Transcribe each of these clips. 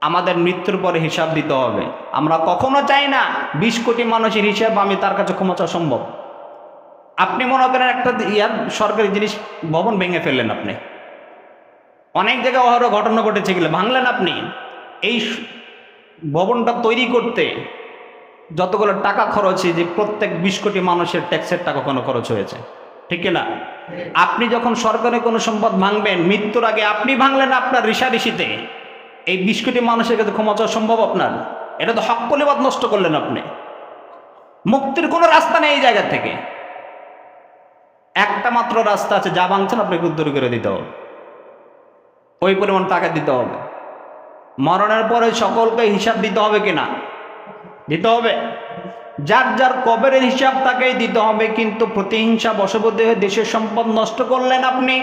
আমাদের মৃত্যুর পরে হিসাব দিতে হবে। আমরা কখনো চাই না 20 কোটি মানুষের হিসাব আমি তার কাছে ক্ষমা চাওয়া সম্ভব। আপনি মনে করেন একটা সরকারি জিনিস ভবন ভেঙে ফেললেন, আপনি অনেক জায়গায় অহরহ ঘটনা ঘটেছে, গেলে ভাঙলেন আপনি। এই ভবনটা তৈরি করতে যতগুলো টাকা খরচ হয়েছে, প্রত্যেক 20 কোটি মানুষের ট্যাক্সের টাকা কোনো খরচ হয়েছে, ঠিক না? আপনি যখন সরকারের কোনো সম্পদ ভাঙবেন, মৃত্যুর আগে আপনি ভাঙলেন আপনার ঋষাঋষিতে, এই 20 কোটি মানুষের কাছে ক্ষমা চাওয়া সম্ভব আপনার? এটা তো হক কলিবাদ নষ্ট করলেন আপনি। মুক্তির কোনো রাস্তা নেই এই জায়গা থেকে। একটা মাত্র রাস্তা আছে, যা ভাঙছেন আপনাকে উদ্ধার করে দিতে হবে, ওই পরিমাণ টাকা দিতে হবে। মরণের পরে সকলকে হিসাব দিতে হবে কিনা? দিতে হবে। যার যার কবরের হিসাব তাকেই দিতে হবে। কিন্তু প্রতিহিংসা বশবর্তী হয়ে দেশের সম্পদ নষ্ট করলেন আপনি।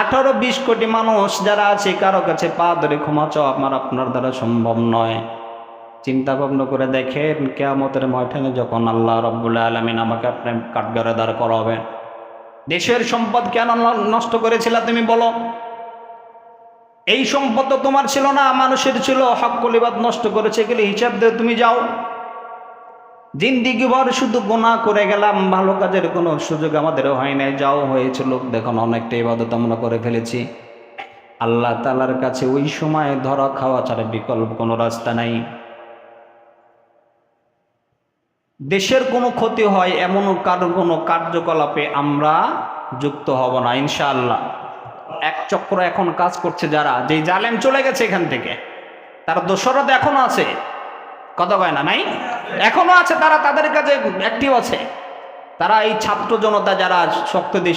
18-20 কোটি মানুষ যারা আছে, কারো কাছে পা ধরে ক্ষমা চাওয়া আপনার দ্বারা সম্ভব নয়। চিন্তা ভাবনা করে দেখেন, কিয়ামতের ময়দানে যখন আল্লাহ রাব্বুল আলামিন আমাকে আপনি কাঠগড়ায় দাঁড় করাবেন, দেশের সম্পদ কেন নষ্ট করেছিল তুমি বলো? এই সম্পদ তো তোমার ছিল না, মানুষের ছিল। হক কলিবাদ নষ্ট করেছে, এগুলি হিসাব দিয়ে তুমি যাও। জিন্দিগি ভর শুধু গুনাহ করে গেলাম, ভালো কাজের কোনো সুযোগ আমাদের হয় নাই। যাও হয়েছিল দেখুন, অনেকটা ইবাদত আমরা করে ফেলেছি। আল্লাহ তাআলার কাছে ওই সময় ধরা খাওয়া ছাড়া বিকল্প কোনো রাস্তা নাই। দেশের কোনো ক্ষতি হয় এমন কোনো কার্যকলাপে আমরা যুক্ত হব না ইনশাআল্লাহ। এক চক্র এখন কাজ করছে, যারা যেই জালেম চলে গেছে এখান থেকে, তারা দোষরত এখনো আছে, কথা কয় না নাই, এখনো আছে। তারা তাদের কাছে অ্যাক্টিভ আছে। তারা এই ছাত্র জনতা যারা শক্ত দিয়ে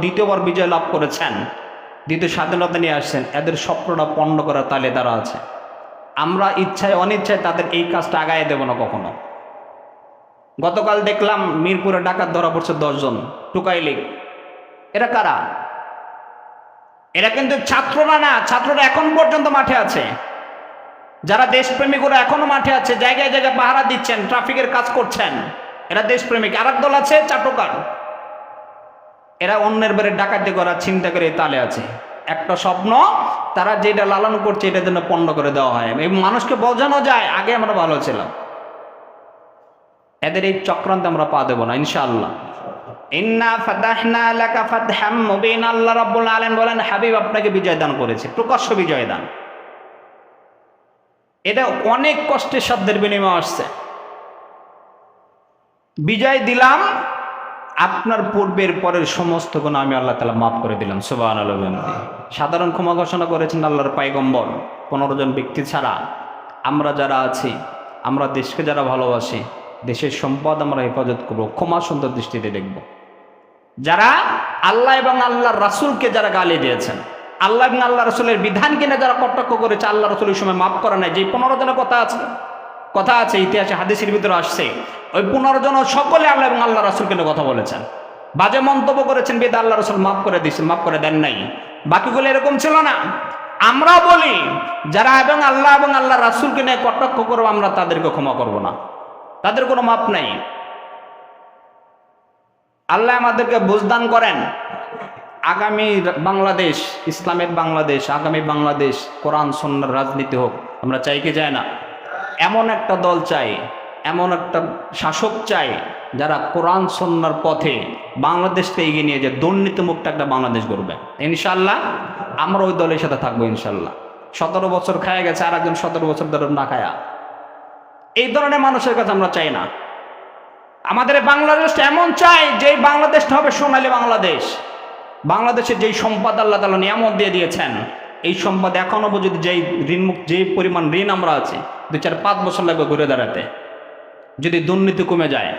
দ্বিতীয়বার বিজয় লাভ করেছেন, দ্বিতীয় স্বাধীনতা নিয়ে আসছেন, এদের স্বপ্নটা পণ্ড করার তালে তারা আছে। আমরা ইচ্ছায় অনিচ্ছায় তাদের এই কাজটা আগায় দেব না কখনো। গতকাল দেখলাম মিরপুরে ডাকাত ধরা পড়ছে 10 জন, টুকাই লীগ। এরা কারা? এরা কিন্তু ছাত্ররা না, ছাত্ররা এখন পর্যন্ত মাঠে আছে। যারা দেশপ্রেমিক ওরা এখনো মাঠে আছে, জায়গায় জায়গায় পাহারা দিচ্ছেন, ট্রাফিকের কাজ করছেন। এরা দেশপ্রেমিক। আর এক দল আছে চাটুকার, এরা অন্যের বাড়ি ডাকাতি করা, চিন্তা করে তালে আছে। একটা স্বপ্ন, তারা যেটা লালন করছে এটা যেন পণ্ড করে দেওয়া হয়, এই মানুষকে বোঝানো যায় আগে আমরা ভালো ছিলাম। এদের এই চক্রান্তে আমরা পা দেব না ইনশাআল্লাহ। ইন্না ফাতাহনা লাকা ফাতহাম মুবিনা। আল্লাহ রাব্বুল আলামিন বলেন, হাবিব আপনাকে বিজয় দান করেছে, প্রকাশ্য বিজয় দান। এটা অনেক কষ্টের সাধ্যের বিনিময়ে আসছে। বিজয় দিলাম, আপনার পূর্বের পরের সমস্ত গুনাহ আমি আল্লাহ তাআলা মাফ করে দিলাম। সুবহানাল্লাহ। সাধারণ ক্ষমা ঘোষণা করেছেন আল্লাহর পয়গম্বর। 15 জন ব্যক্তি ছাড়া আমরা যারা আছি, আমরা দেশকে যারা ভালোবাসি, দেশের সম্পদ আমরা হেফাজত করব, ক্ষমা সুন্দর দৃষ্টিতে দেখব। যারা আল্লাহ এবং আল্লাহর রাসূলকে যারা গালি দিয়েছেন, আল্লাহ এবং আল্লাহ রাসূলের বিধান কিনে যারা কটাক্ষ করেছে, আল্লাহ রাসূল ওই সময় মাফ করে নাই। যে 15 জনের কথা আছে ইতিহাসে, হাদিসের ভিতরে আসছে, ওই 15 জন সকলে আল্লাহ এবং আল্লাহ রাসূলকে নিয়ে কথা বলেছেন, বাজে মন্তব্য করেছেন, বেদা আল্লাহ রাসূল মাফ করে দিয়েছেন, মাফ করে দেন নাই। বাকিগুলো এরকম ছিল না। আমরা বলি যারা এবং আল্লাহ রাসূলকে নিয়ে কটাক্ষ করবো, আমরা তাদেরকে ক্ষমা করব না, তাদের কোনো মাপ নাই। আল্লাহ আমাদেরকে বুঝদান করেন। আগামী বাংলাদেশ, ইসলামের বাংলাদেশ, আগামী বাংলাদেশ কোরআন সুন্নাহর রাজনীতি হোক, আমরা চাই কি চাই না? এমন একটা দল চাই, এমন একটা শাসক চাই যারা কোরআন সুন্নাহর পথে বাংলাদেশকে এগিয়ে নিয়ে যায়, দুর্নীতিমুক্ত একটা বাংলাদেশ গড়বে ইনশাআল্লাহ। আমরা ওই দলের সাথে থাকবো ইনশাআল্লাহ। 17 বছর খায়া গেছে, আর একজন 17 বছর ধরে না খায়া। এই ধরনের মানুষের কাছে আমরা চাই না। আমাদের বাংলাদেশটা এমন চাই যে বাংলাদেশটা হবে সোনালী বাংলাদেশ। বাংলাদেশের যেই সম্পদ আল্লাহ তাআলা নিয়ামত দিয়ে দিয়েছেন, এই সম্পদ এখনো যদি যেই পরিমাণ ঋণ আমরা আছি, 2-4-5 বছর লাগবে ঘুরে দাঁড়াতে, যদি দুর্নীতি কমে যায়।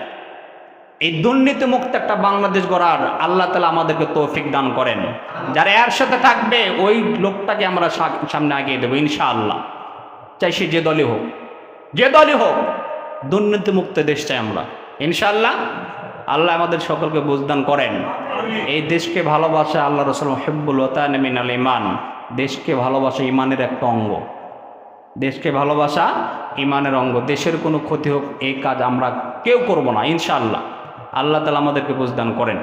এই দুর্নীতি মুক্ত একটা বাংলাদেশ গড়ার আল্লাহ তাআলা আমাদেরকে তৌফিক দান করেন। যারা এর সাথে থাকবে ওই লোকটাকে আমরা সামনে আগিয়ে দেবো ইনশাআল্লাহ। চাই সে যে দলই হোক, দুর্নীতি মুক্ত দেশ চাই আমরা ইনশাআল্লাহ। আল্লাহ আমাদের সকলকে বুঝদান করেন। এই দেশকে ভালোবাসা, আল্লাহ রাসূল হিব্বুল ওয়াতান মিনাল ঈমান, দেশকে ভালোবাসা ইমানের একটা অঙ্গ। দেশকে ভালোবাসা ইমানের অঙ্গ। দেশের কোনো ক্ষতি হোক এই কাজ আমরা কেউ করব না ইনশাআল্লাহ। আল্লাহ তাআলা আমাদেরকে বুঝদান করেন।